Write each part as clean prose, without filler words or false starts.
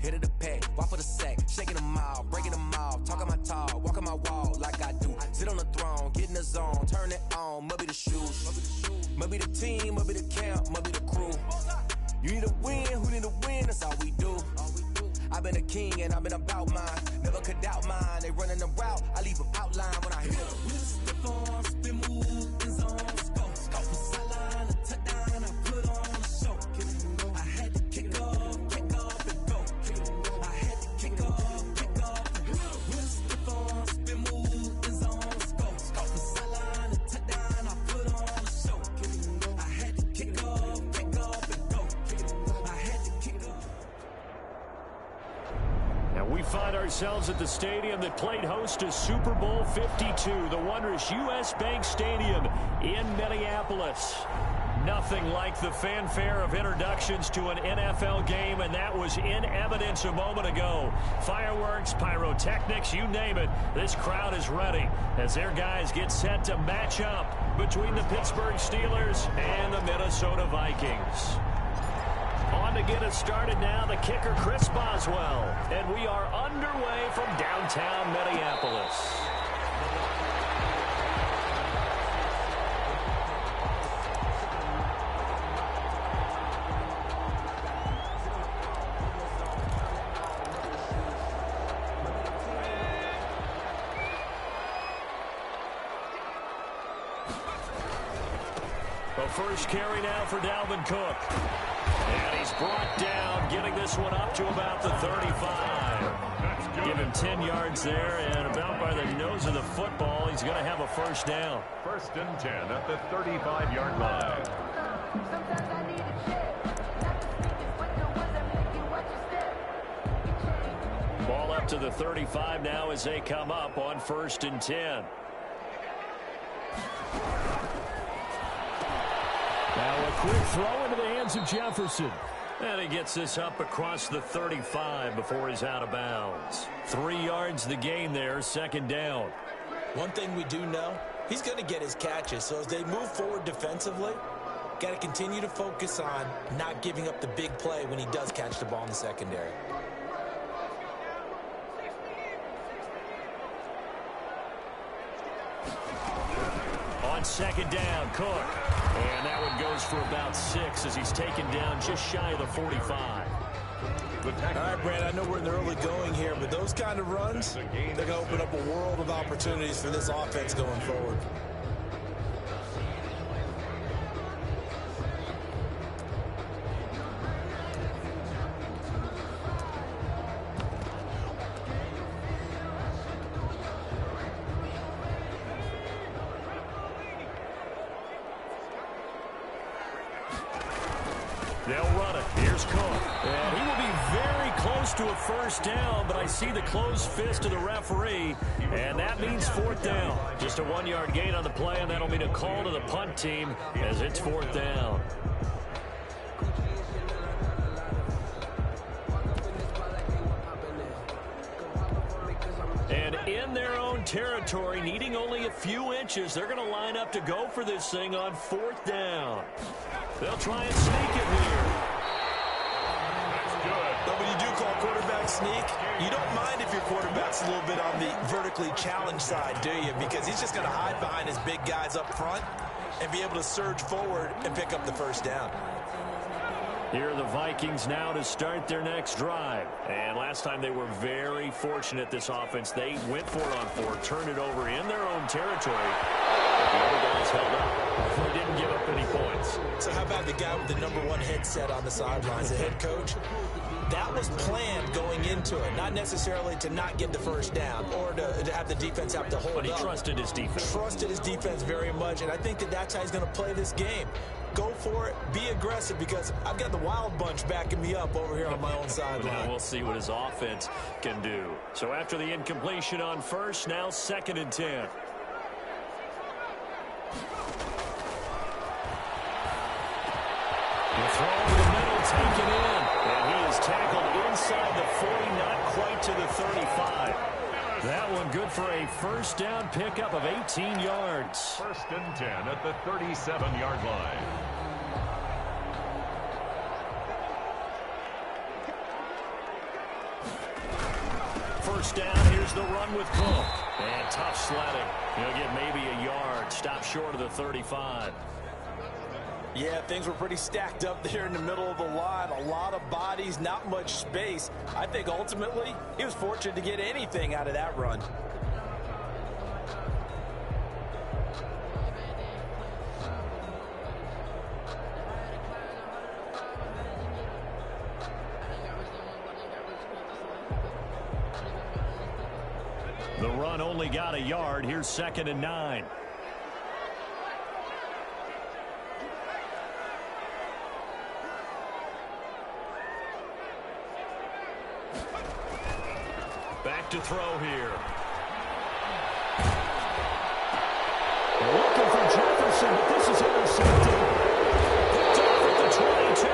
hit of the pack, walk for the sack, shaking them all, breaking them off, talking my talk, walking my wall like I do. Sit on the throne, get in the zone, turn it on, must be the shoes, must be the team, must be the camp, must be the crew. You need a win, who need a win, that's all we do. I've been a king and I've been about mine, never could doubt mine. They running the route, I leave them outline when I hit them. Step on, spin move, in zone, scope, sideline, a touchdown, I put on a show. I had to kick off and go. I had to kick off and go. Step on, spin move, in zone, scope, sideline, a touchdown, I put on a show. I had to kick off and go. I had to kick off. Now we find ourselves at the stadium that played host to Super Bowl 52, the wondrous U.S. Bank Stadium in Minneapolis. Nothing like the fanfare of introductions to an NFL game, and that was in evidence a moment ago. Fireworks, pyrotechnics, you name it. This crowd is ready as their guys get set to match up between the Pittsburgh Steelers and the Minnesota Vikings. On to get us started now, the kicker, Chris Boswell. And we are underway from downtown Minneapolis. The first carry now for Dalvin Cook. And he's brought down, getting this one up to about the 35. Give him 10 yards there, and about by the nose of the football, he's going to have a first down. First and 10 at the 35-yard line. Ball up to the 35 now as they come up on first and 10. Now a quick throw into the hands of Jefferson. And he gets this up across the 35 before he's out of bounds. 3 yards the gain there, second down. One thing we do know, he's going to get his catches. So as they move forward defensively, got to continue to focus on not giving up the big play when he does catch the ball in the secondary. On second down, Cook. And that one goes for about 6 as he's taken down just shy of the 45. All right, Brad, I know we're in the early going here, but those kind of runs, they're going to open up a world of opportunities for this offense going forward. They'll run it. Here's Cook. And he will be very close to a first down, but I see the closed fist of the referee, and that means fourth down. Just a 1-yard gain on the play, and that'll mean a call to the punt team as it's fourth down. And in their own territory, needing only a few inches, they're going to line up to go for this thing on fourth down. They'll try and sneak it here. That's good. But when you do call quarterback sneak, you don't mind if your quarterback's a little bit on the vertically challenged side, do you? Because he's just going to hide behind his big guys up front and be able to surge forward and pick up the first down. Here are the Vikings now to start their next drive. And last time they were very fortunate, this offense. They went for it on 4, turned it over in their own territory. But the other guys held up. They didn't give up any points. So how about the guy with the #1 headset on the sidelines, the head coach? That was planned going into it, not necessarily to not get the first down or to have the defense have to hold up. But he trusted his defense. Trusted his defense very much, and I think that that's how he's going to play this game. Go for it, be aggressive, because I've got the wild bunch backing me up over here on my own sideline. Now we'll see what his offense can do. So after the incompletion on first, now second and 10. The throw over the middle, taken in. And he is tackled inside the 40, not quite to the 35. That one good for a first down pickup of 18 yards. First and 10 at the 37-yard line. first down. Here's the run with Cook. And tough sledding. He'll get maybe a yard. Stop short of the 35. Yeah, things were pretty stacked up there in the middle of the line. A lot of bodies, not much space. I think ultimately he was fortunate to get anything out of that run. The run only got a yard. Here's 2nd and 9. Back to throw here. Looking for Jefferson, but this is intercepted. Picked off at the 22.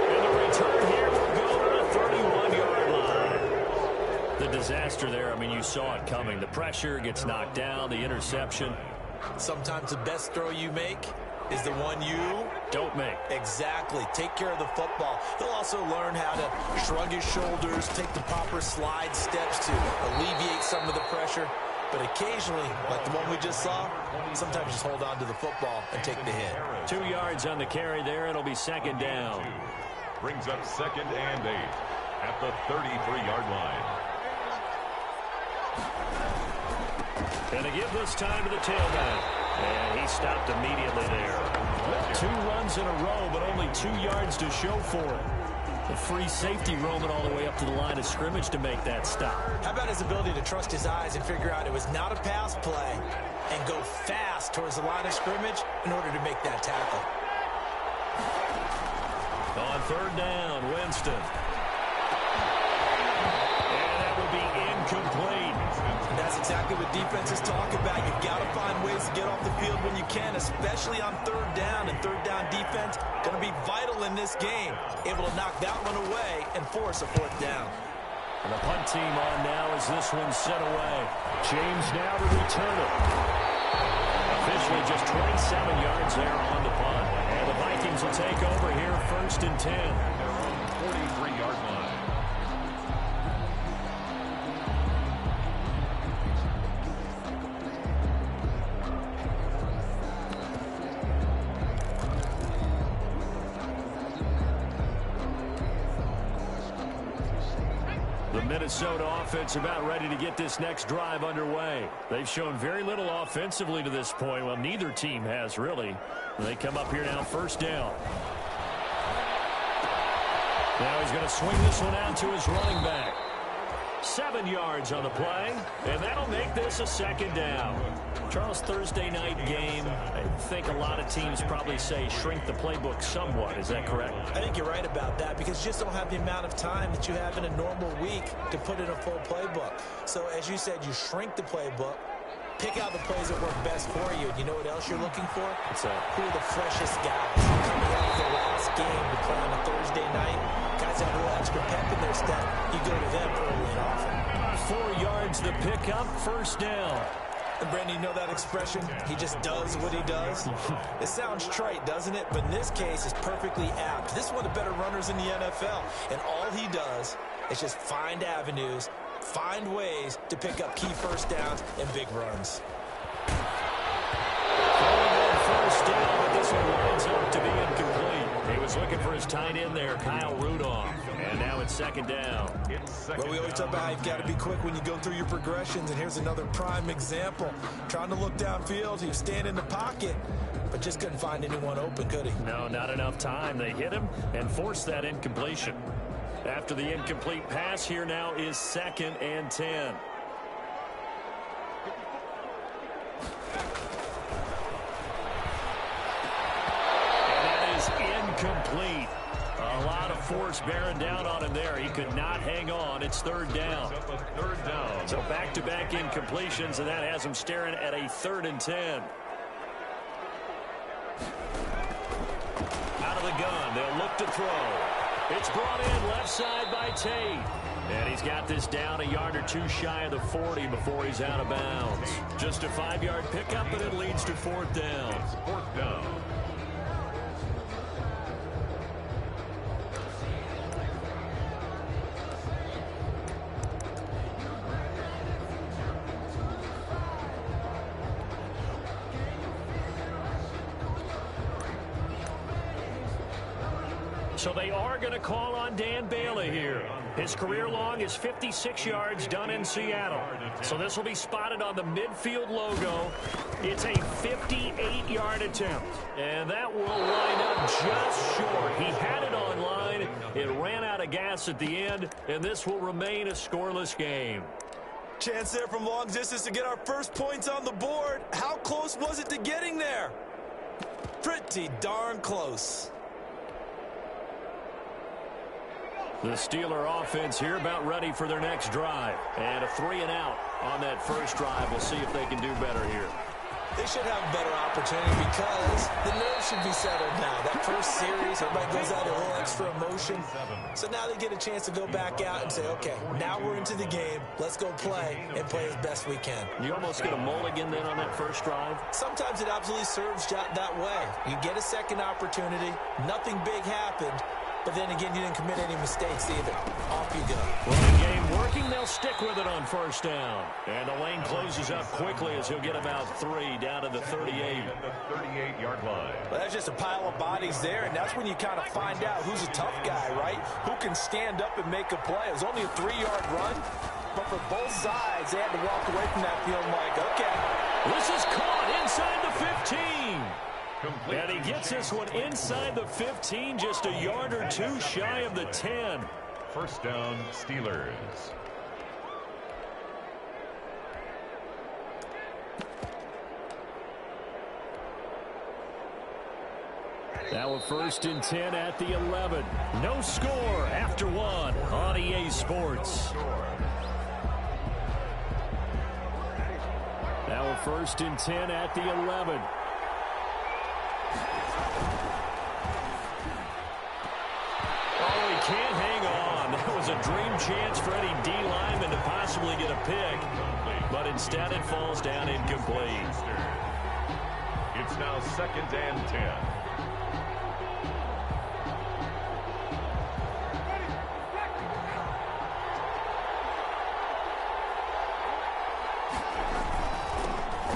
And the return here will go to the 31-yard line. The disaster there, I mean, you saw it coming. The pressure gets knocked down, the interception. Sometimes the best throw you make is the one you don't make. Exactly. Take care of the football. He'll also learn how to shrug his shoulders, take the proper slide steps to alleviate some of the pressure. But occasionally, like the one we just saw, sometimes just hold on to the football and take the hit. 2 yards on the carry there. It'll be 2nd down. Brings up 2nd and 8 at the 33-yard line. And they give this time to the tailback. And he stopped immediately there. 2 runs in a row, but only 2 yards to show for it. The free safety roaming all the way up to the line of scrimmage to make that stop. How about his ability to trust his eyes and figure out it was not a pass play and go fast towards the line of scrimmage in order to make that tackle. On 3rd down, Winston. And that will be incomplete. And that's exactly what defenses talk about. You've got to find ways to get off the field when you can, especially on 3rd down. And 3rd down defense going to be vital in this game. Able to knock that one away and force a 4th down. And the punt team on now as this one's sent away. James now to return it. Officially just 27 yards there on the punt. And the Vikings will take over here 1st and 10. 43-yard line. The Minnesota offense about ready to get this next drive underway. They've shown very little offensively to this point. Well, neither team has really. They come up here now 1st down. Now he's going to swing this one out to his running back. 7 yards on the play, and that'll make this a 2nd down. Charles, Thursday night game, I think a lot of teams probably say shrink the playbook somewhat. Is that correct? I think you're right about that because you just don't have the amount of time that you have in a normal week to put in a full playbook. So as you said, you shrink the playbook, pick out the plays that work best for you. And you know what else you're looking for? What's that? Who are the freshest guys coming out of the last game to play on a Thursday night? Guys have a little extra pep in their step. You go to them early and often. 4 yards the pickup, 1st down. And Brandon, you know that expression? He just does what he does. It sounds trite, doesn't it? But in this case, it's perfectly apt. This is one of the better runners in the NFL. And all he does is just find avenues, find ways to pick up key 1st downs and big runs. First down, but this one winds up to be incomplete. He was looking for his tight end there, Kyle Rudolph. And now it's 2nd down. Well, we always talk about how you've got to be quick when you go through your progressions, and here's another prime example. Trying to look downfield, he was standing in the pocket, but just couldn't find anyone open, could he? No, not enough time. They hit him and forced that incompletion. After the incomplete pass, here now is 2nd and 10. Complete. A lot of force bearing down on him there. He could not hang on. It's 3rd down. So back-to-back incompletions, and that has him staring at a 3rd and 10. Out of the gun. They'll look to throw. It's brought in left side by Tate. And he's got this down a yard or 2 shy of the 40 before he's out of bounds. Just a 5-yard pickup, but it leads to 4th down. 4th down. So they are going to call on Dan Bailey here. His career long is 56 yards done in Seattle. So this will be spotted on the midfield logo. It's a 58-yard attempt. And that will line up just short. He had it on line. It ran out of gas at the end, and this will remain a scoreless game. Chance there from long distance to get our first points on the board. How close was it to getting there? Pretty darn close. The Steeler offense here about ready for their next drive. And a 3-and-out on that first drive. We'll see if they can do better here. They should have a better opportunity because the nerves should be settled now. That first series, everybody goes out a little extra emotion. So now they get a chance to go back out and say, okay, now we're into the game. Let's go play and play as best we can. You almost get a mulligan then on that first drive? Sometimes it absolutely serves that way. You get a second opportunity. Nothing big happened. But then again, you didn't commit any mistakes either. Off you go. Running game working. They'll stick with it on first down. And the lane closes up quickly as he'll get about 3 down to the 38. At the 38-yard line. Well, that's just a pile of bodies there, and that's when you kind of find out who's a tough guy, right? Who can stand up and make a play. It was only a 3-yard run, but for both sides, they had to walk away from that field like, okay. This is caught inside the 15. And he gets this one inside the 15, just a yard or two shy of the 10. First down, Steelers. Now a 1st and 10 at the 11. No score after 1 on EA Sports. Now a 1st and 10 at the 11. Oh, he can't hang on. That was a dream chance for any D lineman to possibly get a pick. But instead it falls down incomplete. It's now 2nd and 10.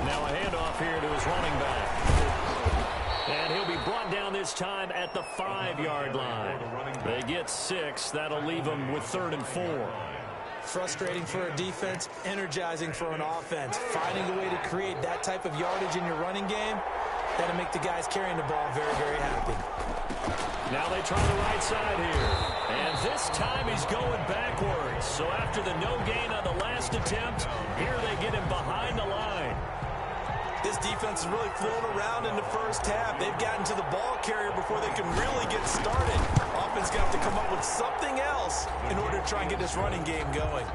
Now a handoff here to his running back. And he'll be brought down this time at the 5-yard line. They get 6. That'll leave them with 3rd and 4. Frustrating for a defense, energizing for an offense. Finding a way to create that type of yardage in your running game, that'll make the guys carrying the ball very, very happy. Now they try the right side here. And this time he's going backwards. So after the no gain on the last attempt, here they get him behind the line. This defense is really flown around in the first half. They've gotten to the ball carrier before they can really get started. Offense got to come up with something else in order to try and get this running game going.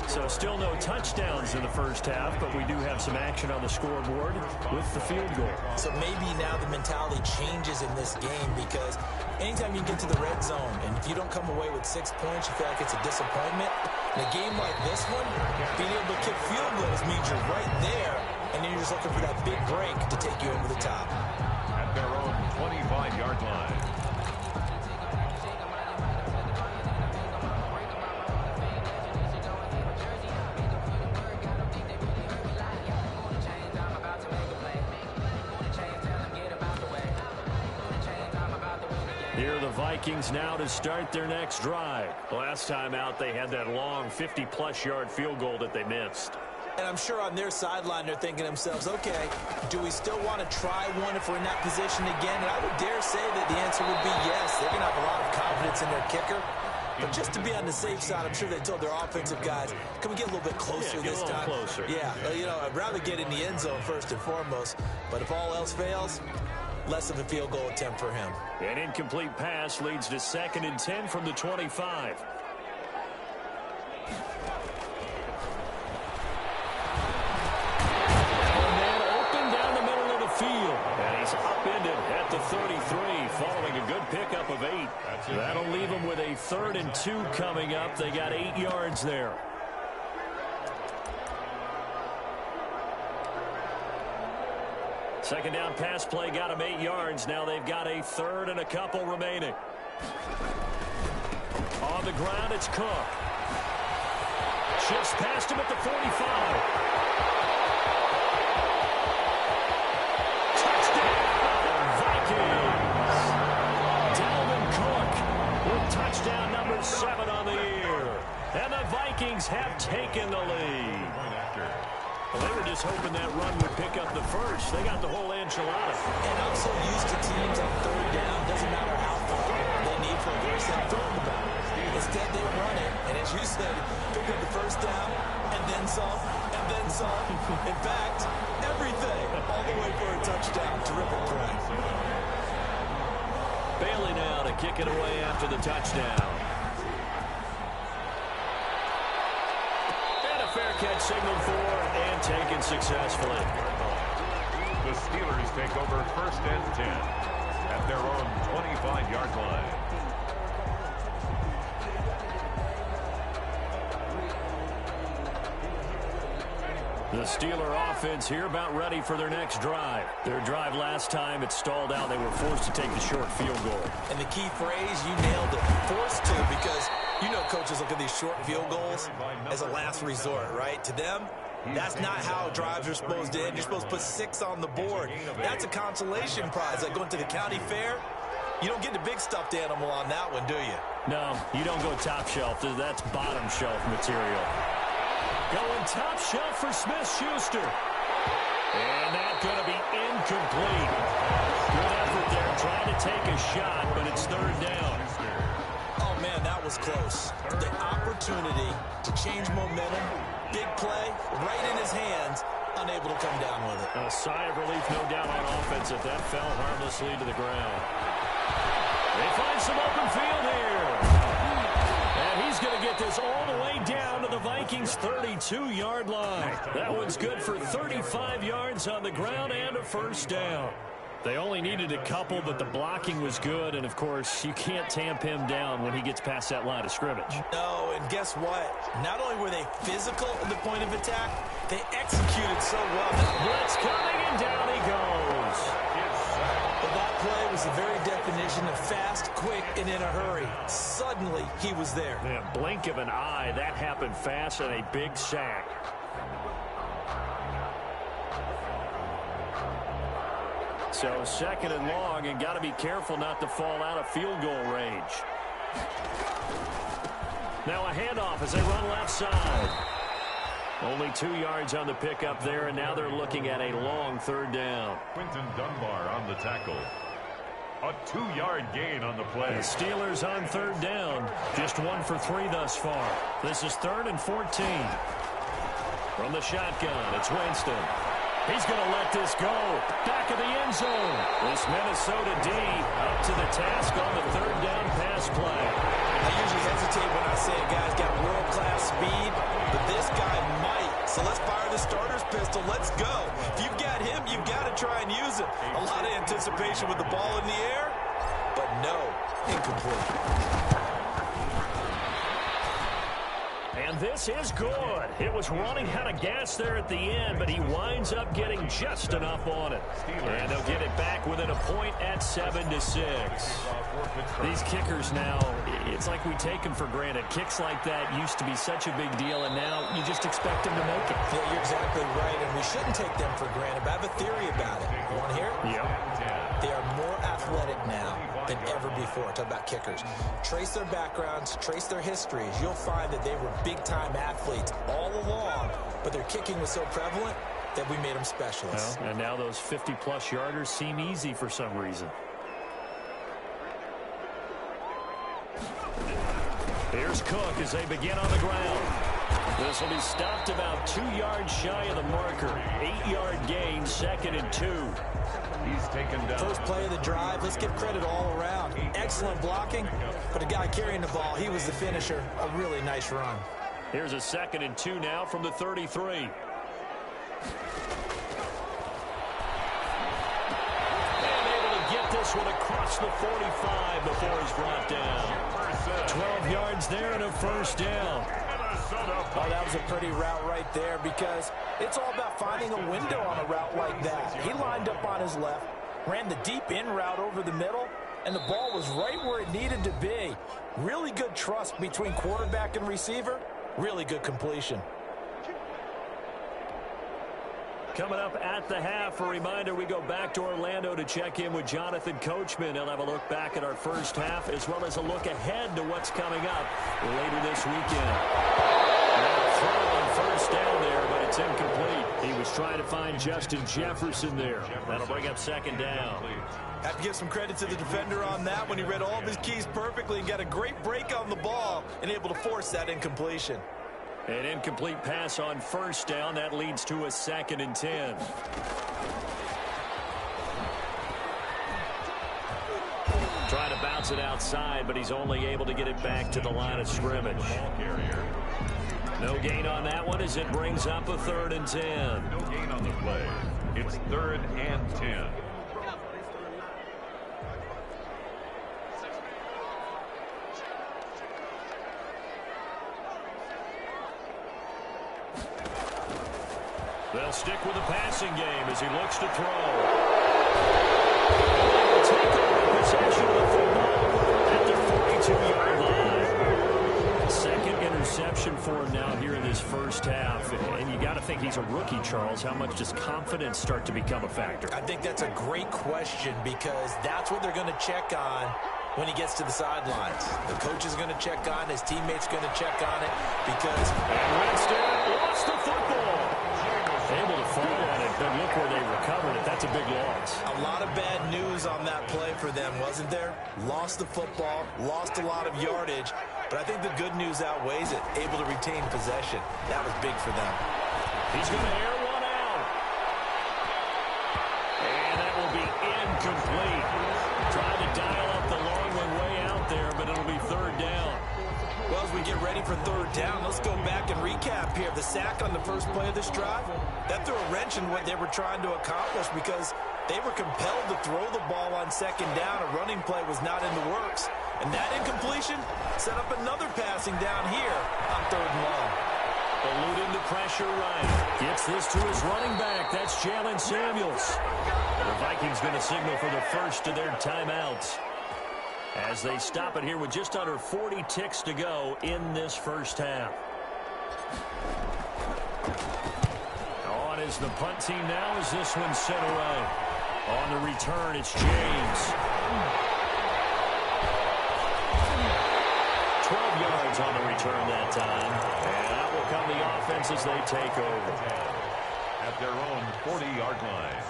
So still no touchdowns in the first half, but we do have some action on the scoreboard with the field goal. So maybe now the mentality changes in this game because anytime you get to the red zone and if you don't come away with 6 points, you feel like it's a disappointment. In a game like this one, being able to kick field goals means you're right there, and then you're just looking for that big break to take you over the top. At their own 25-yard line. Here are the Vikings now to start their next drive. Last time out, they had that long 50-plus yard field goal that they missed. And I'm sure on their sideline they're thinking to themselves, okay, do we still want to try one if we're in that position again? And I would dare say that the answer would be yes. They're going to have a lot of confidence in their kicker. But just to be on the safe side, I'm sure they told their offensive guys, can we get a little bit closer this time? Closer. Yeah, you know, I'd rather get in the end zone first and foremost. But if all else fails, less of a field goal attempt for him. An incomplete pass leads to 2nd and 10 from the 25. And he's upended at the 33 following a good pickup of 8. That'll leave him with a 3rd and 2 coming up. They got 8 yards there. Second down pass play got him 8 yards. Now they've got a 3rd and a couple remaining. On the ground, it's Cook. Shifts past him at the 45. Touchdown number 7 on the year. And the Vikings have taken the lead. Well, they were just hoping that run would pick up the first. They got the whole enchilada. And I'm so used to teams on third down, doesn't matter how far they need for a first down, throwing the ball. Instead, they run it, and as you said, pick up the first down, and then some, and then some. In fact, everything, all the way for a touchdown. Terrific play. Bailey now to kick it away after the touchdown. And a fair catch signaled for and taken successfully. The Steelers take over 1st and 10 at their own 25-yard line. The Steeler offense here about ready for their next drive. Their drive last time, it stalled out. They were forced to take the short field goal. And the key phrase, you nailed it, forced to, because you know coaches look at these short field goals as a last resort, right? To them, that's not how drives are supposed to end. You're supposed to put 6 on the board. That's a consolation prize. Like going to the county fair, you don't get the big stuffed animal on that one, do you? No, you don't go top shelf. That's bottom shelf material. Going top shelf for Smith-Schuster. And that's going to be incomplete. Good effort there, trying to take a shot, but it's 3rd down. Oh, man, that was close. The opportunity to change momentum, big play, right in his hands, unable to come down with it. A sigh of relief, no doubt, on offense if that fell harmlessly to the ground. They find some open field here. And he's going to get this all the way down to the Vikings' 32-yard line. That one's good for 35 yards on the ground and a 1st down. They only needed a couple, but the blocking was good. And, of course, you can't tamp him down when he gets past that line of scrimmage. No, and guess what? Not only were they physical at the point of attack, they executed so well. Blitz coming, and down he goes. But that play was the very definition of fast, quick, and in a hurry. Suddenly, he was there. Yeah, blink of an eye, that happened fast, and a big sack. So 2nd and long, and got to be careful not to fall out of field goal range. Now a handoff as they run left side. Only 2 yards on the pickup there, and now they're looking at a long 3rd down. Quinton Dunbar on the tackle. A 2-yard gain on the play. The Steelers on 3rd down. Just 1 for 3 thus far. This is 3rd and 14. From the shotgun, it's Winston. He's going to let this go. Back of the end zone. This Minnesota D up to the task on the 3rd down pass play. I usually hesitate when I say a guy's got world-class speed, but this guy might. So let's fire the starter's pistol. Let's go. If you've got him, you've got to try and use him. A lot of anticipation with the ball in the air, but no, incomplete. And this is good. It was running out of gas there at the end, but he winds up getting just enough on it. And they'll get it back within a point at 7-6. These kickers now, it's like we take them for granted. Kicks like that used to be such a big deal, and now you just expect them to make it. Yeah, you're exactly right, and we shouldn't take them for granted, but I have a theory about it. You want to hear it? Yep. They are more athletic now than ever before. Talk about kickers. Trace their backgrounds, trace their histories. You'll find that they were big-time athletes all along, but their kicking was so prevalent that we made them specialists. Well, and now those 50-plus yarders seem easy for some reason. Here's Cook as they begin on the ground. This will be stopped about 2 yards shy of the marker. 8-yard gain, 2nd and 2. He's taken down. First play of the drive. Let's give credit all around. Excellent blocking, but a guy carrying the ball, he was the finisher. A really nice run. Here's a 2nd and 2 now from the 33. And able to get this one across the 45 before he's brought down. 12 yards there and a 1st down. Oh, that was a pretty route right there, because it's all about finding a window on a route like that. He lined up on his left, ran the deep in route over the middle, and the ball was right where it needed to be. Really good trust between quarterback and receiver. Really good completion. Coming up at the half, a reminder, we go back to Orlando to check in with Jonathan Coachman. He'll have a look back at our first half as well as a look ahead to what's coming up later this weekend. Throw on first down there, but it's incomplete. He was trying to find Justin Jefferson there. That'll bring up second down. Have to give some credit to the defender on that when he read all of his keys perfectly and got a great break on the ball and able to force that incompletion. An incomplete pass on first down. That leads to a 2nd and 10. Trying to bounce it outside, but he's only able to get it back to the line of scrimmage. No gain on that one as it brings up a 3rd and 10. No gain on the play. It's 3rd and 10. They'll stick with the passing game as he looks to throw. They'll take over possession of the football at their 42-yard line. Second interception for him now here in this first half. And you got to think he's a rookie, Charles. How much does confidence start to become a factor? I think that's a great question because that's what they're going to check on when he gets to the sidelines. The coach is going to check on, his teammates going to check on it because... And Winston lost the football. Able to fall on it, but look where they recovered it. That's a big loss. A lot of bad news on that play for them, wasn't there? Lost the football, lost a lot of yardage, but I think the good news outweighs it. Able to retain possession. That was big for them. He's going to air one out. And that will be incomplete. Trying to dial up the long one way out there, but it'll be 3rd down. Well, as we get ready for 3rd down, let's go back and recap here. The sack on the first play of this drive, that threw a wrench in what they were trying to accomplish because they were compelled to throw the ball on 2nd down. A running play was not in the works. And that incompletion set up another passing down here on 3rd and long. Eluding the pressure right. Gets this to his running back. That's Jalen Samuels. The Vikings going to signal for the first of their timeouts as they stop it here with just under 40 ticks to go in this first half. On is the punt team now as this one's sent away. On the return, it's James. 12 yards on the return that time. And out will come the offense as they take over. At their own 40-yard line.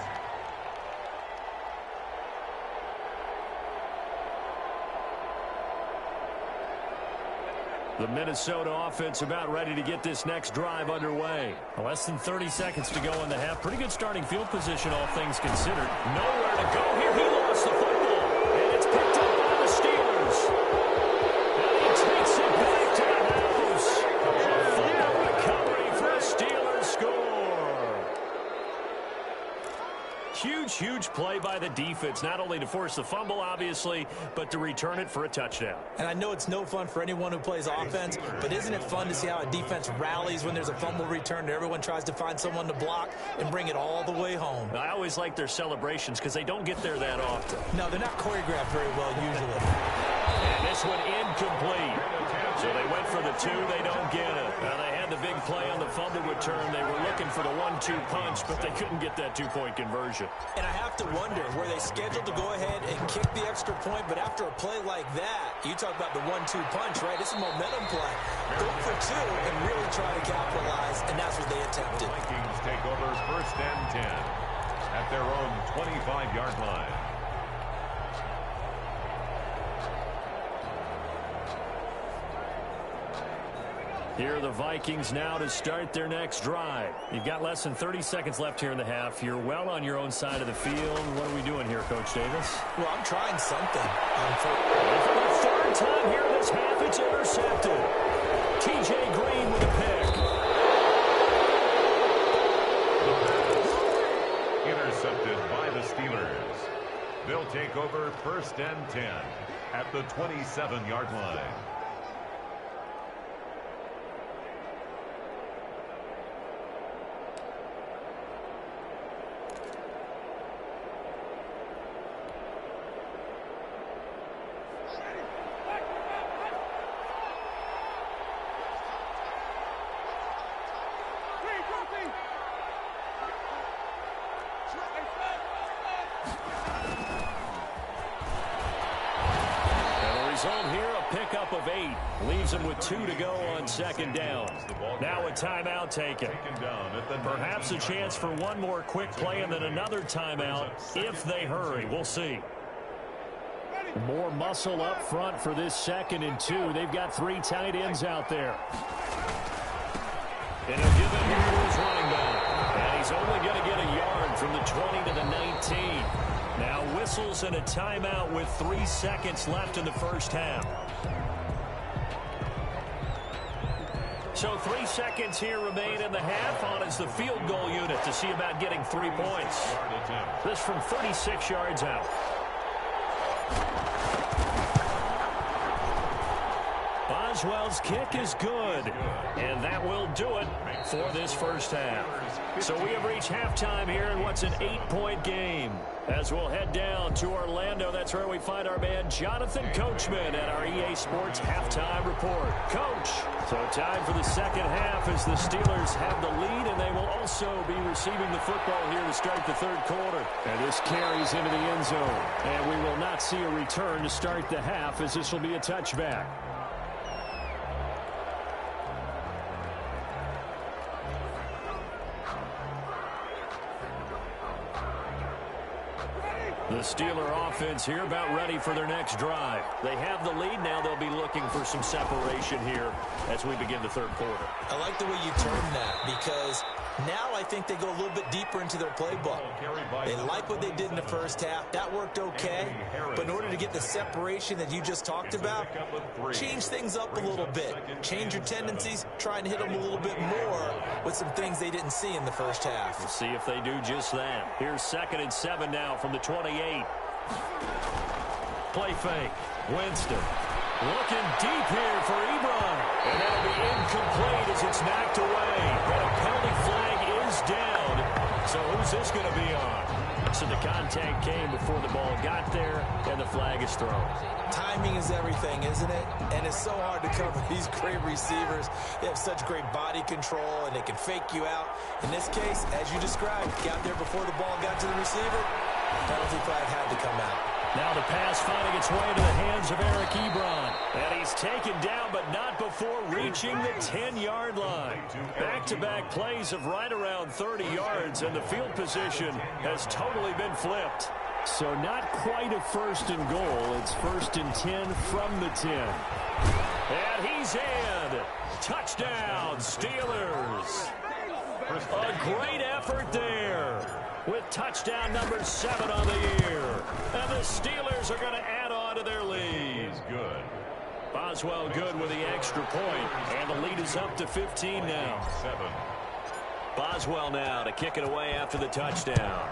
The Minnesota offense about ready to get this next drive underway. Less than 30 seconds to go in the half. Pretty good starting field position, all things considered. Nowhere to go here. He lost the football. And it's picked up by the Steelers. And he takes it back to the house. A fumble recovery for a Steelers score. Huge play by the defense. Not only to force the fumble, obviously, but to return it for a touchdown. And I know it's no fun for anyone who plays offense, but isn't it fun to see how a defense rallies when there's a fumble return and everyone tries to find someone to block and bring it all the way home? I always like their celebrations because they don't get there that often. No, they're not choreographed very well usually. And this one incomplete. So they went for the 2, they don't get it. Now they had the big play on the fumble return. They were looking for the 1-2 punch, but they couldn't get that 2-point conversion. And I have to wonder, were they scheduled to go ahead and kick the extra point, but after a play like that, you talk about the 1-2 punch, right? It's a momentum play. Go for 2 and really try to capitalize, and that's what they attempted. Vikings take over 1st and 10 at their own 25-yard line. Here are the Vikings now to start their next drive. You've got less than 30 seconds left here in the half. You're well on your own side of the field. What are we doing here, Coach Davis? Well, I'm trying something. For the 3rd time here in this half, it's intercepted. T.J. Green with a pick. Intercepted by the Steelers. They'll take over 1st and 10 at the 27-yard line. up of 8. Leaves them with 2 to go on second down. Now a timeout taken. Perhaps a chance for one more quick play and then another timeout if they hurry. We'll see. More muscle up front for this 2nd and 2. They've got 3 tight ends out there. And he'll give it here to his running back. And he's only going to get a yard from the 20 to the 19. Now whistles and a timeout with 3 seconds left in the first half. So 3 seconds here remain in the half. On is the field goal unit to see about getting 3 points. This from 36 yards out. Boswell's kick is good, and that will do it for this first half. So we have reached halftime here in what's an 8-point game. As we'll head down to Orlando, that's where we find our man Jonathan Coachman at our EA Sports Halftime Report. Coach, so time for the second half as the Steelers have the lead, and they will also be receiving the football here to start the third quarter. And this carries into the end zone, and we will not see a return to start the half as this will be a touchback. The Steeler offense here about ready for their next drive. They have the lead. Now they'll be looking for some separation here as we begin the third quarter. I like the way you term that because now I think they go a little bit deeper into their playbook. They like what they did in the first half. That worked okay. But in order to get the separation that you just talked about, change things up a little bit. Change your tendencies. Try and hit them a little bit more with some things they didn't see in the first half. We'll see if they do just that. Here's 2nd and 7 now from the 28. Play fake. Winston. Looking deep here for Ebron. And that'll be incomplete as it's knocked away. And a penalty flag is down. So who's this going to be on? So the contact came before the ball got there, and the flag is thrown. Timing is everything, isn't it? And it's so hard to cover these great receivers. They have such great body control, and they can fake you out. In this case, as you described, got there before the ball got to the receiver. Penalty flag had to come out. Now the pass finding its way to the hands of Eric Ebron. And he's taken down, but not before reaching the 10-yard line. Back-to-back plays of right around 30 yards, and the field position has totally been flipped. So not quite a 1st and goal. It's 1st and 10 from the 10. And he's in. Touchdown, Steelers. A great effort there, with touchdown number 7 on the year. And the Steelers are going to add on to their lead. Good. Boswell good with the extra point, and the lead is up to 15 now. 7. Boswell now to kick it away after the touchdown.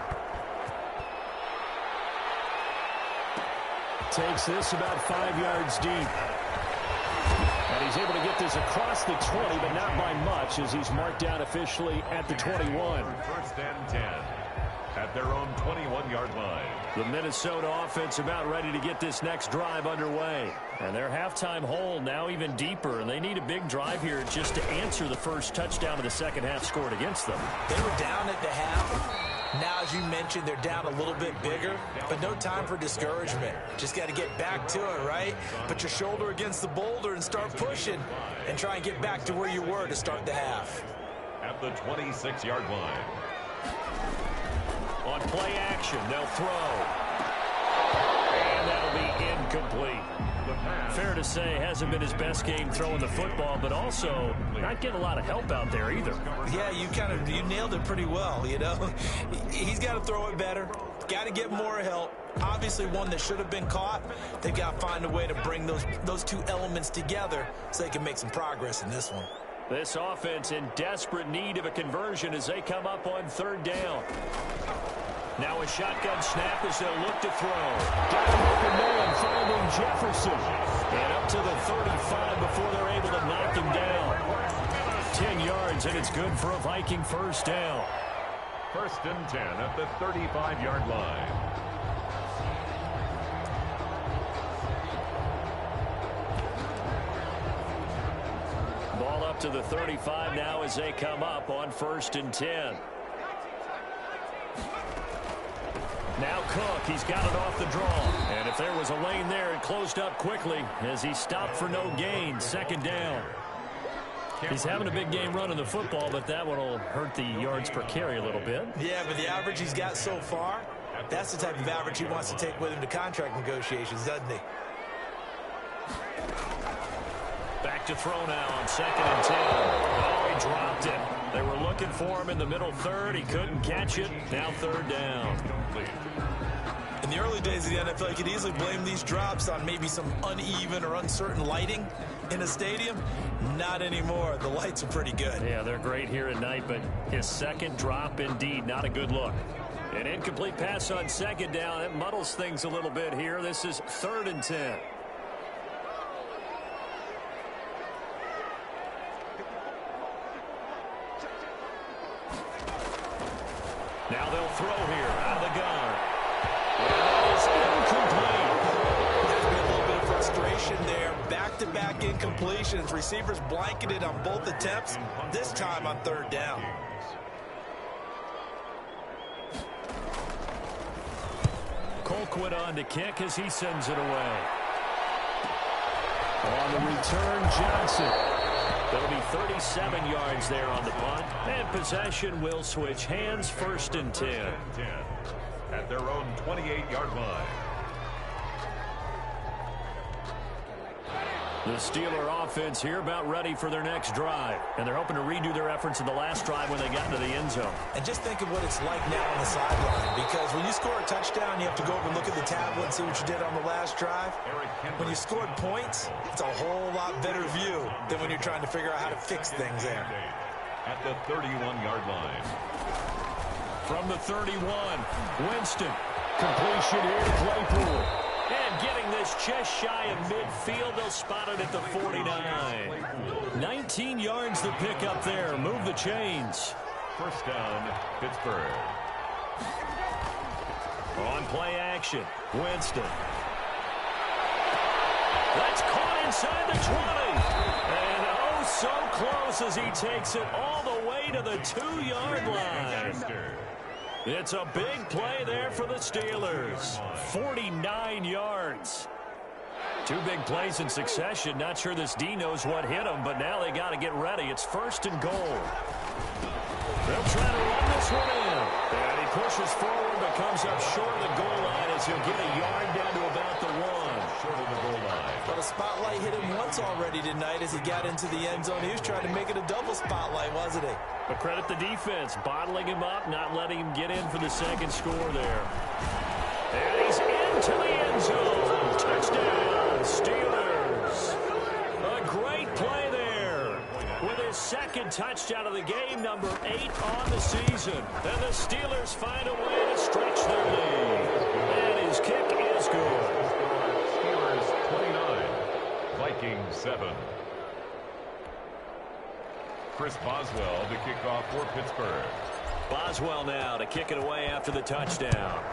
Takes this about 5 yards deep. And he's able to get this across the 20, but not by much, as he's marked down officially at the 21. 1st and 10 at their own 21-yard line. The Minnesota offense about ready to get this next drive underway. And their halftime hole now even deeper, and they need a big drive here just to answer the first touchdown of the second half scored against them. They were down at the half. Now, as you mentioned, they're down a little bit bigger, but no time for discouragement. Just got to get back to it, right? Put your shoulder against the boulder and start pushing and try and get back to where you were to start the half. At the 26-yard line. On play action, they'll throw. And that'll be incomplete. Fair to say, hasn't been his best game throwing the football, but also not getting a lot of help out there either. Yeah, you nailed it pretty well, you know. He's got to throw it better. Got to get more help. Obviously one that should have been caught. They've got to find a way to bring those two elements together so they can make some progress in this one. This offense in desperate need of a conversion as they come up on 3rd down. Now a shotgun snap as they'll look to throw. Got an open man finding Jefferson. And up to the 35 before they're able to knock him down. 10 yards, and it's good for a Viking first down. 1st and 10 at the 35-yard line. Ball up to the 35 now as they come up on 1st and 10. Now Cook, he's got it off the draw. And if there was a lane there, it closed up quickly as he stopped for no gain. Second down. He's having a big game running the football, but that one will hurt the yards per carry a little bit. Yeah, but the average he's got so far, that's the type of average he wants to take with him to contract negotiations, doesn't he? Back to throw now on 2nd and 10. Oh, he dropped it. They were looking for him in the middle third. He couldn't catch it. Now 3rd down. In the early days of the NFL, you could easily blame these drops on maybe some uneven or uncertain lighting in a stadium. Not anymore. The lights are pretty good. Yeah, they're great here at night, but his second drop, indeed, not a good look. An incomplete pass on 2nd down. That muddles things a little bit here. This is 3rd and 10. Now they'll throw here out of the gun. That is incomplete. There's been a little bit of frustration there. Back-to-back incompletions. Receivers blanketed on both attempts, this time on 3rd down. Colquitt on to kick as he sends it away. On the return, Johnson. There'll be 37 yards there on the punt. And possession will switch hands. 1st and 10. At their own 28-yard line. The Steeler offense here about ready for their next drive. And they're hoping to redo their efforts in the last drive when they got into the end zone. And just think of what it's like now on the sideline. Because when you score a touchdown, you have to go over and look at the tablet and see what you did on the last drive. When you scored points, it's a whole lot better view than when you're trying to figure out how to fix things there. At the 31-yard line. From the 31, Winston. Completion here to Claypool. And getting this just shy of midfield, they'll spot it at the 49. 19 yards to pick up there. Move the chains. 1st down, Pittsburgh. On play action, Winston. That's caught inside the 20. And oh, so close as he takes it all the way to the 2-yard line. It's a big play there for the Steelers. 49 yards. 2 big plays in succession. Not sure this D knows what hit him, but now they got to get ready. It's 1st and goal. They'll try to run this one in. And he pushes forward, but comes up short of the goal line as he'll get a yard down to about the 1. Short of the goal line. But a spotlight hit him once already tonight as he got into the end zone. He was trying to make it a double spotlight, wasn't he? But credit the defense, bottling him up, not letting him get in for the second score there. And he's into the end zone. Touchdown, Steelers. A great play there. With his second touchdown of the game, number 8 on the season. And the Steelers find a way to stretch their lead. And his kick is good. Steelers 29, Vikings 7. Chris Boswell to kick off for Pittsburgh. Boswell now to kick it away after the touchdown.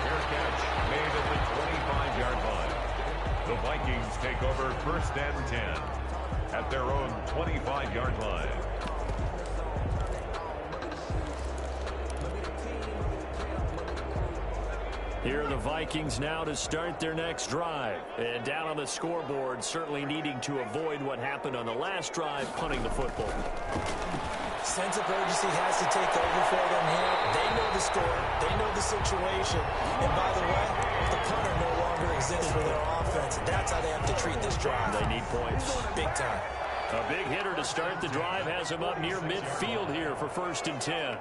Fair catch made at the 25-yard line. The Vikings take over 1st and 10 at their own 25-yard line. Here are the Vikings now to start their next drive. And down on the scoreboard, certainly needing to avoid what happened on the last drive, punting the football. Sense of urgency has to take over for them here. They know the score. They know the situation. And by the way, the punter no longer exists for their offense. That's how they have to treat this drive. They need points. Big time. A big hitter to start the drive has him up near midfield here for 1st and 10.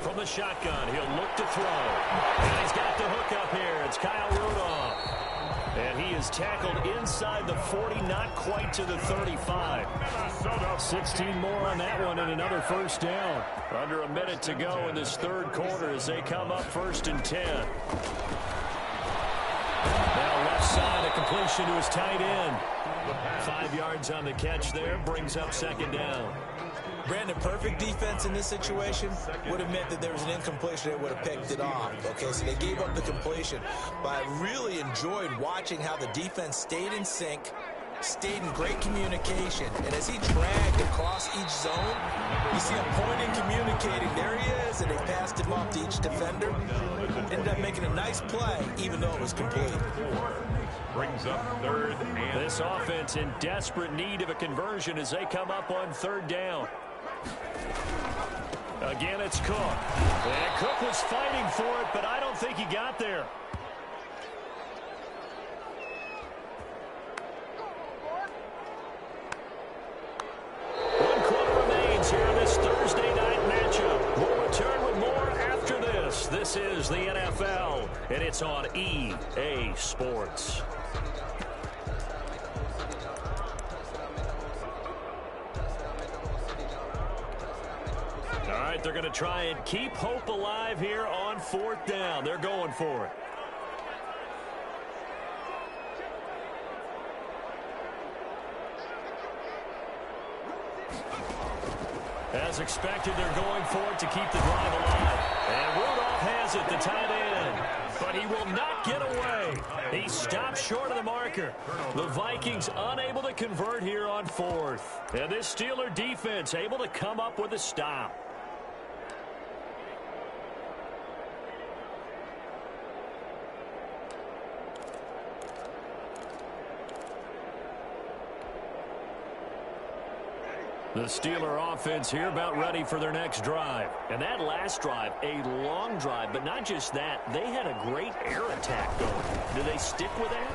From the shotgun, he'll look to throw. And he's got the hook up here. It's Kyle Rudolph. And he is tackled inside the 40, not quite to the 35. 16 more on that one and another 1st down. Under a minute to go in this 3rd quarter as they come up 1st and 10. Now left side, a completion to his tight end. 5 yards on the catch there, brings up 2nd down. Brandon, perfect defense in this situation would have meant that there was an incompletion that would have picked it off. Okay, so they gave up the completion. But I really enjoyed watching how the defense stayed in sync stayed in great communication. And as he dragged across each zone, you see him pointing, communicating. There he is, and they passed him off to each defender. Ended up making a nice play, even though it was complete. Brings up third and... This offense in desperate need of a conversion as they come up on third down. Again, it's Cook. And Cook was fighting for it, but I don't think he got there. One quarter remains here in this Thursday night matchup. We'll return with more after this. This is the NFL, and it's on EA Sports. All right, they're going to try and keep hope alive here on fourth down. They're going for it. As expected, they're going for it to keep the drive alive. And Rudolph has it, the tight end. But he will not get away. He stopped short of the marker. The Vikings unable to convert here on fourth. And this Steeler defense able to come up with a stop. The Steeler offense here about ready for their next drive. And that last drive, a long drive, but not just that. They had a great air attack going. Do they stick with that?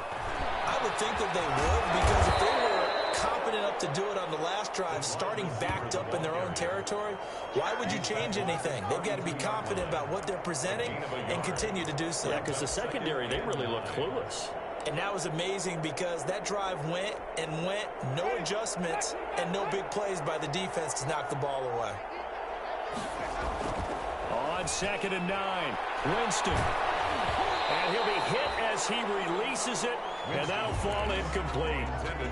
I would think that they would, because if they were confident enough to do it on the last drive, starting backed up in their own territory, why would you change anything? They've got to be confident about what they're presenting and continue to do so. Yeah, because the secondary, they really look clueless. And that was amazing because that drive went and went, no adjustments, and no big plays by the defense to knock the ball away. On 2nd and 9, Winston. And he'll be hit as he releases it, and that'll fall incomplete.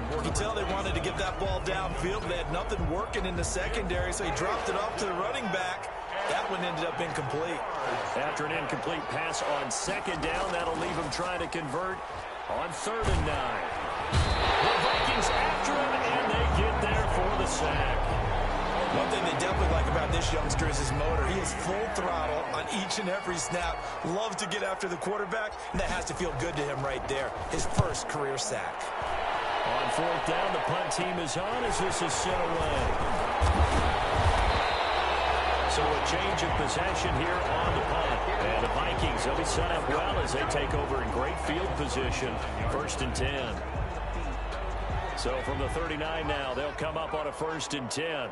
You can tell they wanted to get that ball downfield. They had nothing working in the secondary, so he dropped it off to the running back. That one ended up incomplete. After an incomplete pass on 2nd down, that'll leave him trying to convert on 3rd and 9. The Vikings after him, and they get there for the sack. One thing they definitely like about this youngster is his motor. He is full throttle on each and every snap. Loves to get after the quarterback, and that has to feel good to him right there. His first career sack. On 4th down, the punt team is on as this is sent away. So a change of possession here on the punt. And the Vikings, they'll be set up well as they take over in great field position. 1st and 10. So from the 39 now, they'll come up on a 1st and 10.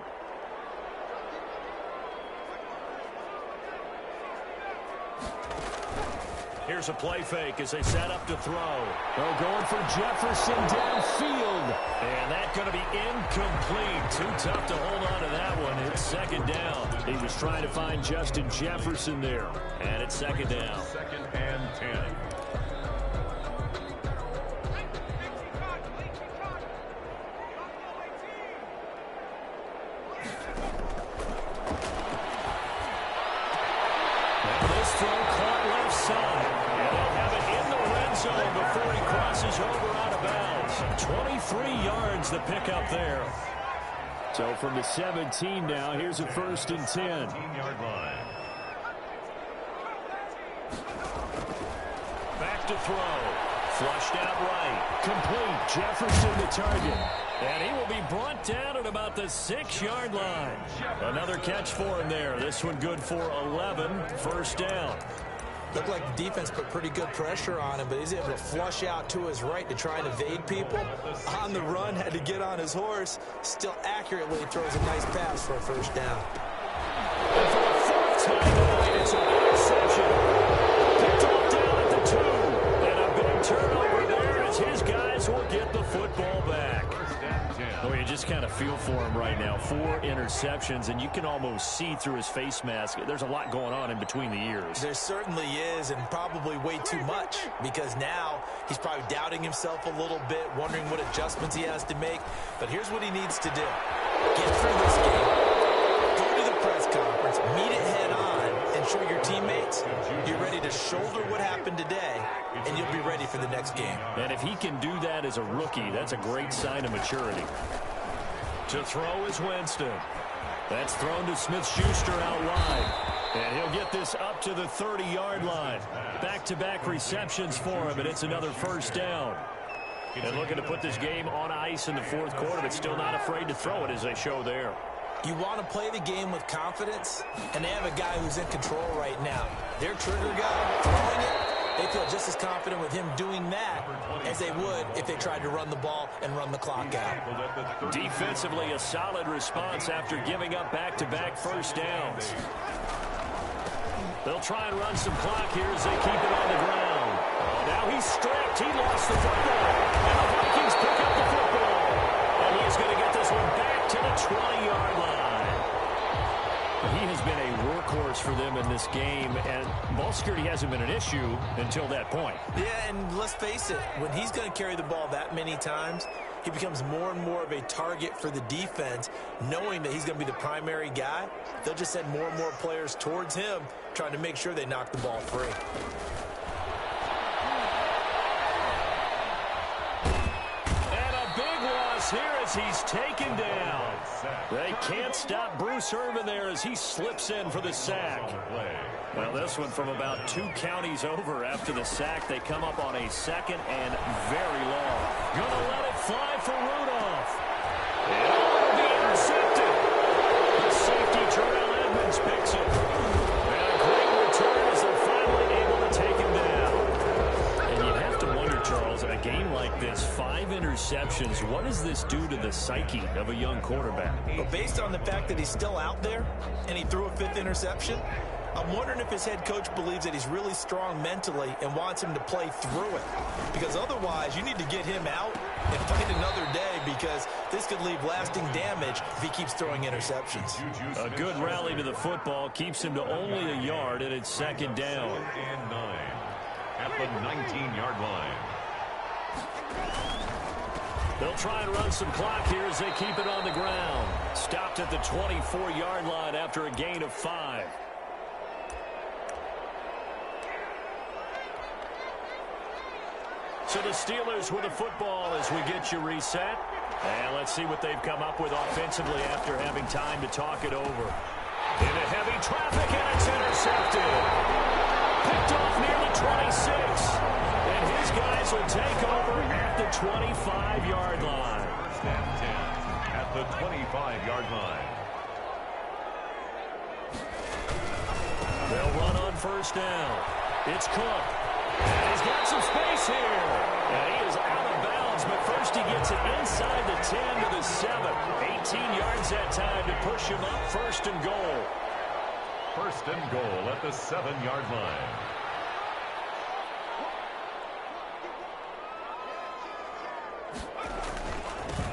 Here's a play fake as they set up to throw. They're going for Jefferson downfield. And that's going to be incomplete. Too tough to hold on to that one. It's 2nd down. He was trying to find Justin Jefferson there. And it's 2nd down. 2nd and 10. This throw caught left side. And they'll have it in the red zone before he crosses over out of bounds. 23 yards to pick up there. So from the 17 now, here's a 1st and 10. 15-yard line. Back to throw. Flushed out right. Complete. Jefferson the target. And he will be brought down at about the 6-yard line. Another catch for him there. This one good for 11. 1st down. Looked like the defense put pretty good pressure on him, but he's able to flush out to his right to try and evade people. On the run, had to get on his horse. Still accurately throws a nice pass for a 1st down. And for the 4th time tonight, it's an interception. Picked off down at the 2. And a big turnover there as his guys will get the football back. Oh, you just kind of feel for him right now. 4 interceptions, and you can almost see through his face mask. There's a lot going on in between the ears. There certainly is, and probably way too much, because now he's probably doubting himself a little bit, wondering what adjustments he has to make. But here's what he needs to do. Get through this game, go to the press conference, meet it head on, and show your teammates you're ready to shoulder what happened today, and you'll be ready for the next game. And if he can do that as a rookie, that's a great sign of maturity. To throw is Winston. That's thrown to Smith-Schuster out wide. And he'll get this up to the 30-yard line. Back-to-back receptions for him, and it's another first down. And looking to put this game on ice in the fourth quarter, but still not afraid to throw it as they show there. You want to play the game with confidence, and they have a guy who's in control right now. Their trigger guy throwing it, they feel just as confident with him doing that as they would if they tried to run the ball and run the clock out. Defensively, a solid response after giving up back-to-back first downs. They'll try and run some clock here as they keep it on the ground. Oh, now he's stripped. He lost the football. And the Vikings pick up the football. And he's going to get this one back to the 20-yard line. He has been a workhorse for them in this game, and ball security hasn't been an issue until that point. Yeah, and let's face it, when he's going to carry the ball that many times, he becomes more and more of a target for the defense, knowing that he's going to be the primary guy. They'll just send more and more players towards him, trying to make sure they knock the ball free. And a big loss here as he's taken down. They can't stop Bruce Irvin there as he slips in for the sack. Well, this one from about 2 counties over after the sack. They come up on a second and very long. Gonna let it fly for Rudolph. It'll be intercepted. The safety, Terrell Edmonds, picks it. And a great return as they're finally able to take him down. And you have to wonder, Charles, in a game like this, 5 interceptions, what does this do to the psyche of a young quarterback? Well, based on the fact that he's still out there and he threw a 5th interception, I'm wondering if his head coach believes that he's really strong mentally and wants him to play through it. Because otherwise, you need to get him out and fight another day, because this could leave lasting damage if he keeps throwing interceptions. A good rally to the football keeps him to only a yard, and it's second down. And 9 at the 19-yard line. They'll try and run some clock here as they keep it on the ground. Stopped at the 24-yard line after a gain of 5. So the Steelers with the football as we get you reset. And let's see what they've come up with offensively after having time to talk it over. Into heavy traffic, and it's intercepted. Picked off near the 26. And his guys will take over at the 25-yard line. First and 10 at the 25-yard line. They'll run on first down. It's Cook. And he's got some space here. And he is out of bounds, but first he gets it inside the 10 to the 7. 18 yards that time to push him up, first and goal. First and goal at the 7-yard line.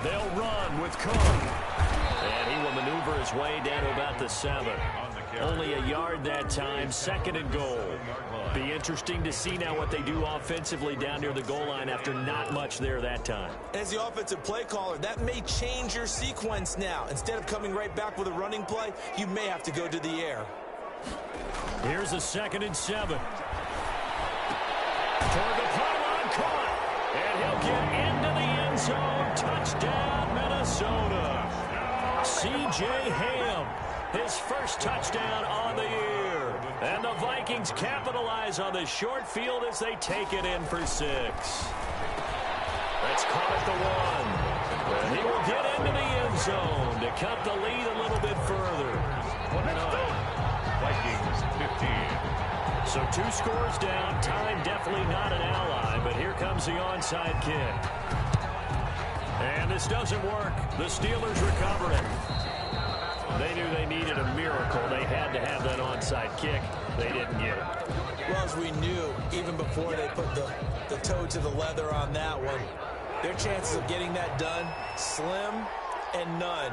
They'll run with Cook. And he will maneuver his way down to about the 7. Only a yard that time, second and goal. Be interesting to see now what they do offensively down near the goal line after not much there that time. As the offensive play caller, that may change your sequence now. Instead of coming right back with a running play, you may have to go to the air. Here's a 2nd and 7. Toward the pylon, caught. And he'll get into the end zone. Touchdown, Minnesota. C.J. Ham. His first touchdown on the year. And the Vikings capitalize on the short field as they take it in for 6. That's caught at the 1. And he will get into the end zone to cut the lead a little bit further. 29. Vikings 15. So 2 scores down. Time definitely not an ally, but here comes the onside kick. And this doesn't work. The Steelers recover it. They knew they needed a miracle. They had to have that onside kick. They didn't get it. Well, as we knew, even before they put the toe to the leather on that one, their chances of getting that done, slim and none.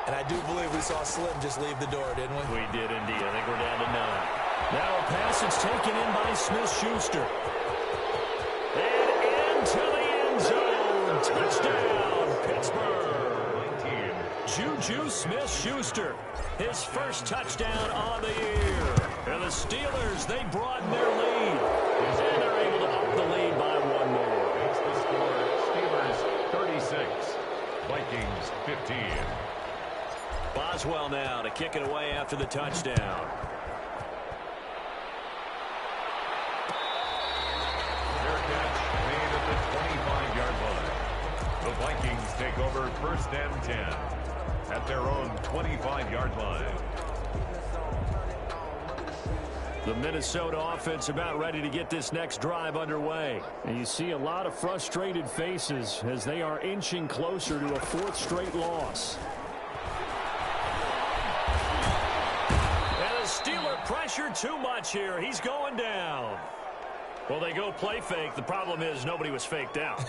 And I do believe we saw Slim just leave the door, didn't we? We did indeed. I think we're down to 9. Now a pass is taken in by Smith-Schuster. And into the end zone. Touchdown, Pittsburgh. Juju Smith-Schuster, his first touchdown on the year. And the Steelers, they broaden their lead. And they're able to up the lead by one more. It's the score, Steelers 36, Vikings 15. Boswell now to kick it away after the touchdown. Their catch made at the 25-yard line. The Vikings take over 1st and 10 at their own 25-yard line. The Minnesota offense about ready to get this next drive underway. And you see a lot of frustrated faces as they are inching closer to a 4th straight loss. And the Steeler pressure too much here. He's going down. Well, they go play fake. The problem is nobody was faked out.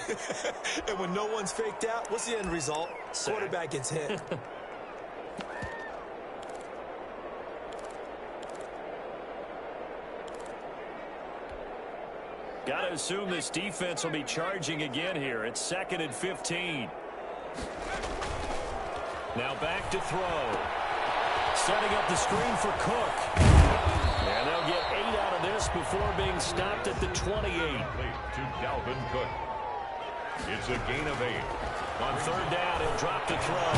And when no one's faked out, what's the end result? Sack. Quarterback gets hit. Got to assume this defense will be charging again here. It's 2nd and 15. Now back to throw. Setting up the screen for Cook. And they'll get 8 out of this before being stopped at the 28. To Dalvin Cook. It's a gain of 8. On 3rd down, he'll drop to throw.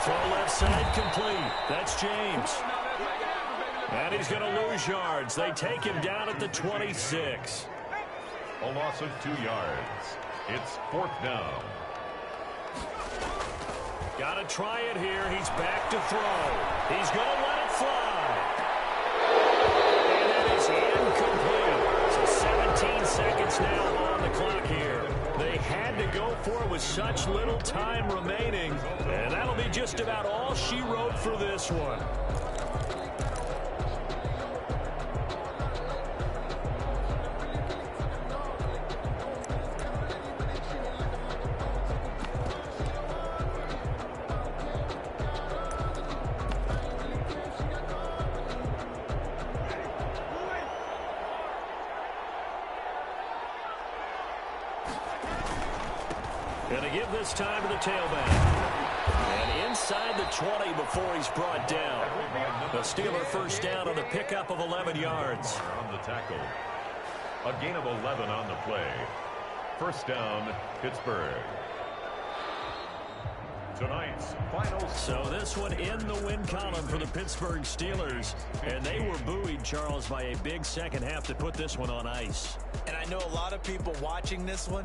Throw left side complete. That's James. And he's going to lose yards. They take him down at the 26. A loss of 2 yards. It's 4th down. Got to try it here. He's back to throw. He's going to let it fly. And that is incomplete. So 17 seconds now on the clock here. They had to go for it with such little time remaining. And that'll be just about all she wrote for this one. Going to give this time to the tailback. And inside the 20 before he's brought down. The Steeler 1st down on the pickup of 11 yards. On the tackle. A gain of 11 on the play. 1st down, Pittsburgh. Tonight's final. So this one in the win column for the Pittsburgh Steelers. And they were buoyed, Charles, by a big second half to put this one on ice. And I know a lot of people watching this one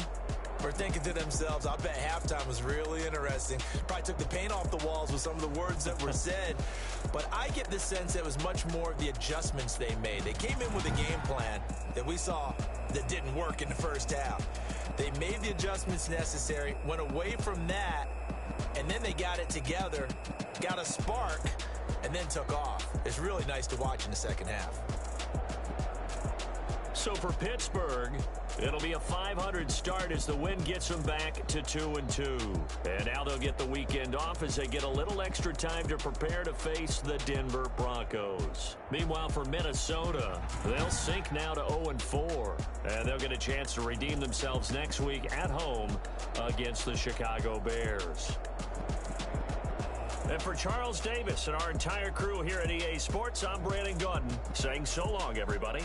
were thinking to themselves, I bet halftime was really interesting. Probably took the paint off the walls with some of the words that were said. But I get the sense that it was much more of the adjustments they made. They came in with a game plan that we saw that didn't work in the 1st half. They made the adjustments necessary, went away from that, and then they got it together, got a spark, and then took off. It's really nice to watch in the 2nd half. So for Pittsburgh, it'll be a .500 start as the win gets them back to 2-2. And now they'll get the weekend off as they get a little extra time to prepare to face the Denver Broncos. Meanwhile, for Minnesota, they'll sink now to 0-4. And they'll get a chance to redeem themselves next week at home against the Chicago Bears. And for Charles Davis and our entire crew here at EA Sports, I'm Brandon Gordon saying so long, everybody.